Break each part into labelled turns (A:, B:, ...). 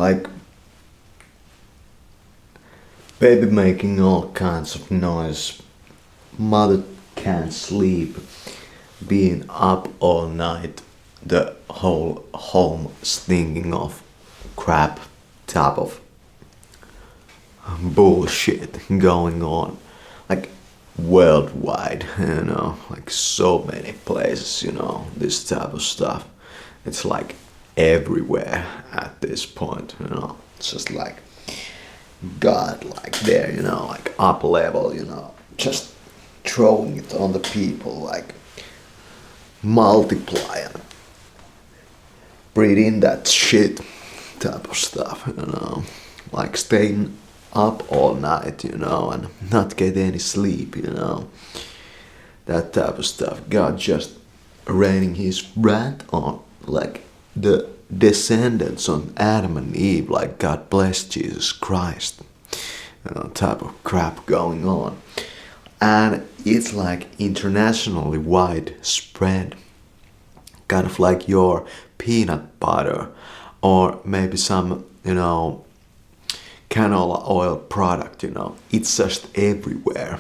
A: Like baby making all kinds of noise, mother can't sleep, being up all night, the whole home stinking of crap type of bullshit going on. Like worldwide, like so many places, this type of stuff. It's like everywhere at this point, It's just like God, like there, like up level, just throwing it on the people, like multiply and breathe in that shit type of stuff, like staying up all night, and not get any sleep, that type of stuff. God just raining his wrath on like the descendants on Adam and Eve, like God bless Jesus Christ, type of crap going on. And it's like internationally widespread, kind of like your peanut butter or maybe some, canola oil product, it's just everywhere,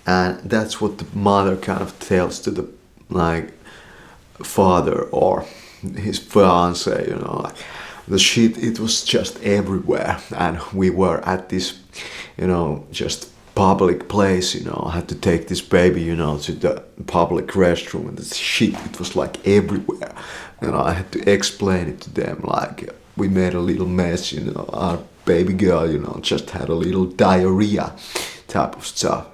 A: and that's what the mother kind of tells to the like father or his fiance, like the shit, it was just everywhere. And we were at this, just public place, I had to take this baby, to the public restroom, and the shit, it was like everywhere. I had to explain it to them, like we made a little mess, our baby girl, just had a little diarrhea type of stuff,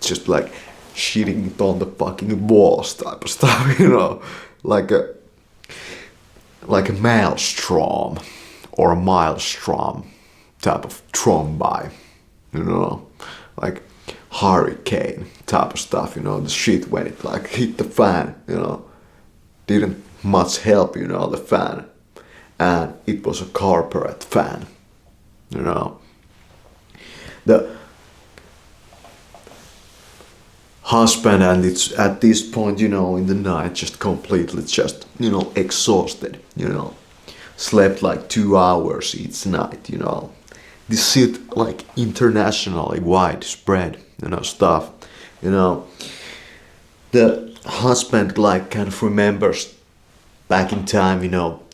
A: just like shitting it on the fucking walls type of stuff, like a maelstrom or a maelstrom type of trombi, like hurricane type of stuff, the shit when it like hit the fan, didn't much help, the fan, and it was a corporate fan, the husband, and it's at this point, in the night, just completely just, exhausted, slept like 2 hours each night, this shit like internationally widespread, stuff, the husband like kind of remembers back in time,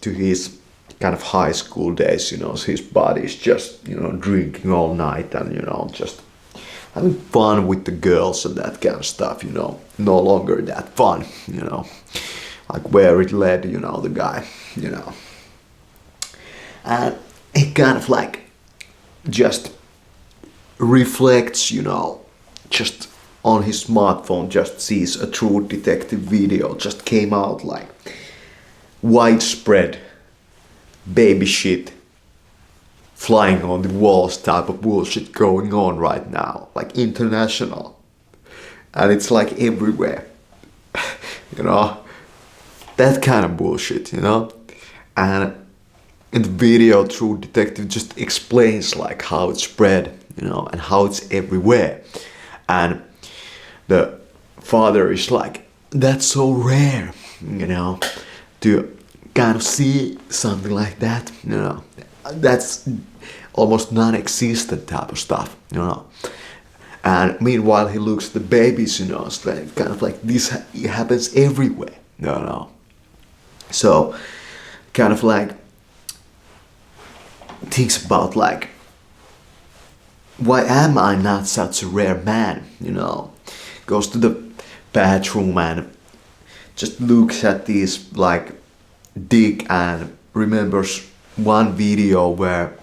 A: to his kind of high school days, his body is just, drinking all night and, just having fun with the girls and that kind of stuff, no longer that fun, like where it led, the guy, and it kind of like just reflects, just on his smartphone, just sees a True Detective video, just came out like widespread baby shit flying on the walls type of bullshit going on right now, like international, and it's like everywhere, that kind of bullshit, and in the video True Detective just explains like how it's spread, and how it's everywhere, and the father is like, that's so rare, to kind of see something like that, that's almost non-existent type of stuff, and meanwhile he looks at the babies, it's like, kind of like this happens everywhere, so kind of like thinks about like, why am I not such a rare man, goes to the bathroom and just looks at this like dick and remembers one video where,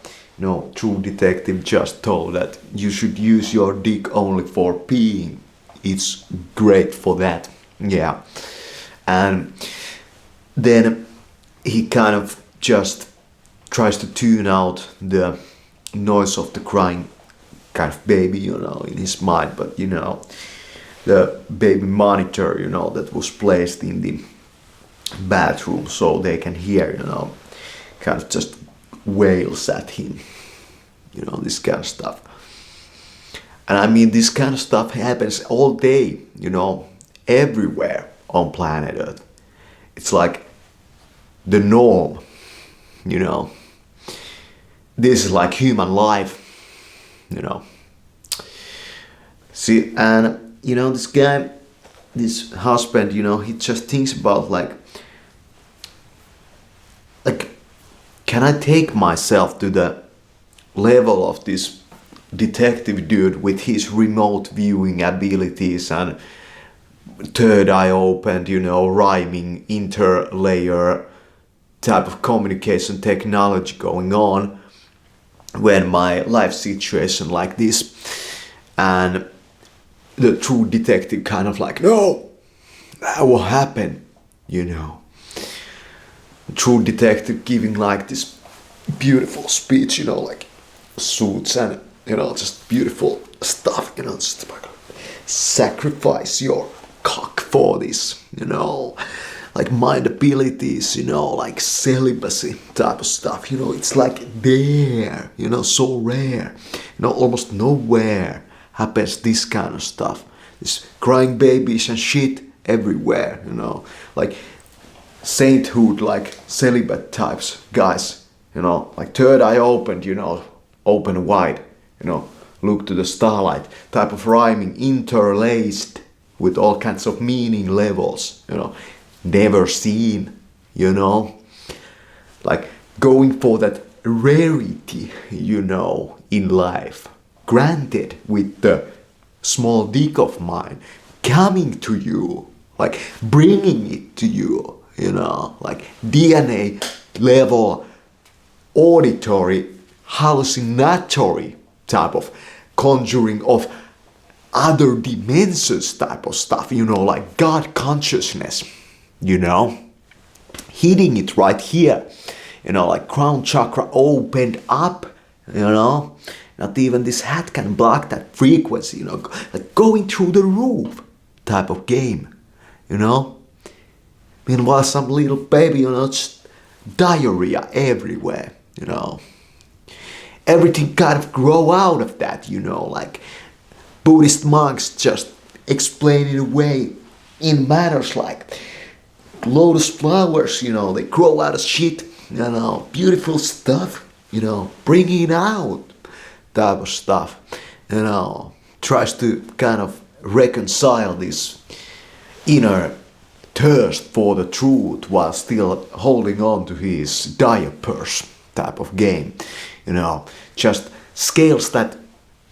A: True Detective just told that you should use your dick only for peeing, it's great for that, and then he kind of just tries to tune out the noise of the crying kind of baby, in his mind, but the baby monitor, that was placed in the bathroom so they can hear, kind of just wails at him, this kind of stuff. And I mean, this kind of stuff happens all day, everywhere on planet Earth. It's like the norm, you know. This is like human life, you know. See, and you know, this guy, this husband, you know, he just thinks about like, can I take myself to the level of this detective dude with his remote viewing abilities and third eye opened, you know, rhyming interlayer type of communication technology going on when my life situation like this, and the true detective kind of like, no, that will happen, you know. True detective giving like this beautiful speech, you know, like suits and, you know, just beautiful stuff, you know, just like, sacrifice your cock for this, you know, like mind abilities, you know, like celibacy type of stuff, you know, it's like there, you know, so rare, you know, almost nowhere happens this kind of stuff. This crying babies and shit everywhere, you know, like sainthood, like celibate types guys, you know, like third eye opened, you know, open wide, you know, look to the starlight type of rhyming interlaced with all kinds of meaning levels, you know, never seen, you know, like going for that rarity, you know, in life, granted with the small dick of mine coming to you, like bringing it to you, you know, like DNA level auditory hallucinatory type of conjuring of other dimensions type of stuff, you know, like God consciousness, you know, hitting it right here, you know, like crown chakra opened up, you know, not even this hat can block that frequency, you know, like going through the roof type of game, you know. Meanwhile, some little baby, you know, just diarrhea everywhere, you know. Everything kind of grow out of that, you know, like Buddhist monks just explain it away in matters like lotus flowers, you know, they grow out of shit, you know, beautiful stuff, you know, bringing it out type of stuff, you know, tries to kind of reconcile this inner thirst for the truth while still holding on to his diapers type of game, you know, just scales that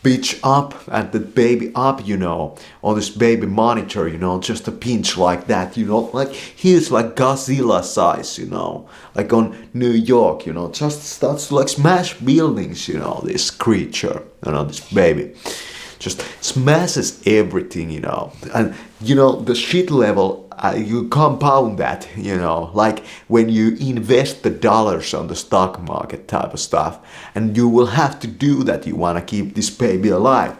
A: bitch up and the baby up, you know, on this baby monitor, you know, just a pinch like that, you know, like he's like Godzilla size, you know, like on New York, you know, just starts to like smash buildings, you know, this creature, you know, this baby just smashes everything, you know, and you know, the shit level, you compound that, you know, like when you invest the dollars on the stock market type of stuff, and you will have to do that, you want to keep this baby alive.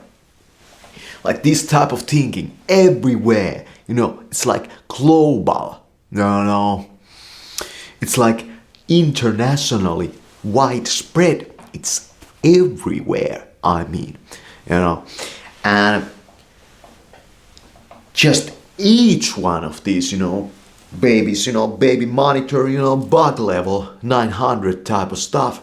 A: Like this type of thinking everywhere, you know, it's like global, no, it's like internationally widespread, it's everywhere, I mean, you know, and just each one of these, you know, babies, you know, baby monitor, you know, bug level 900 type of stuff,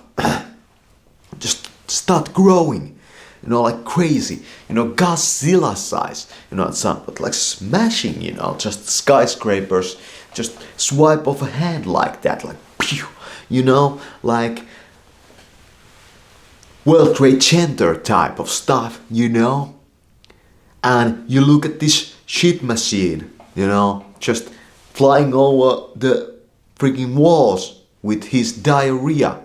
A: just start growing, you know, like crazy, you know, Godzilla size, you know, some, but like smashing, you know, just skyscrapers, just swipe of a hand like that, like pew, you know, like World Trade Center type of stuff, you know, and you look at this shit machine, you know, just flying over the freaking walls with his diarrhea,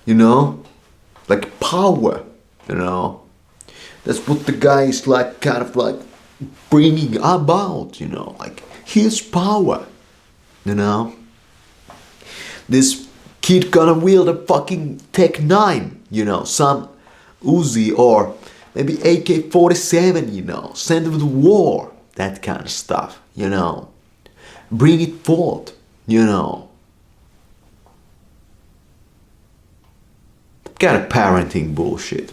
A: you know, like power, you know, that's what the guy is like, kind of like bringing about, you know, like his power, you know. This kid gonna wield a fucking Tech 9, you know, some Uzi or maybe AK-47, you know, send them to war, that kind of stuff, you know. Bring it forth, you know. Kind of parenting bullshit.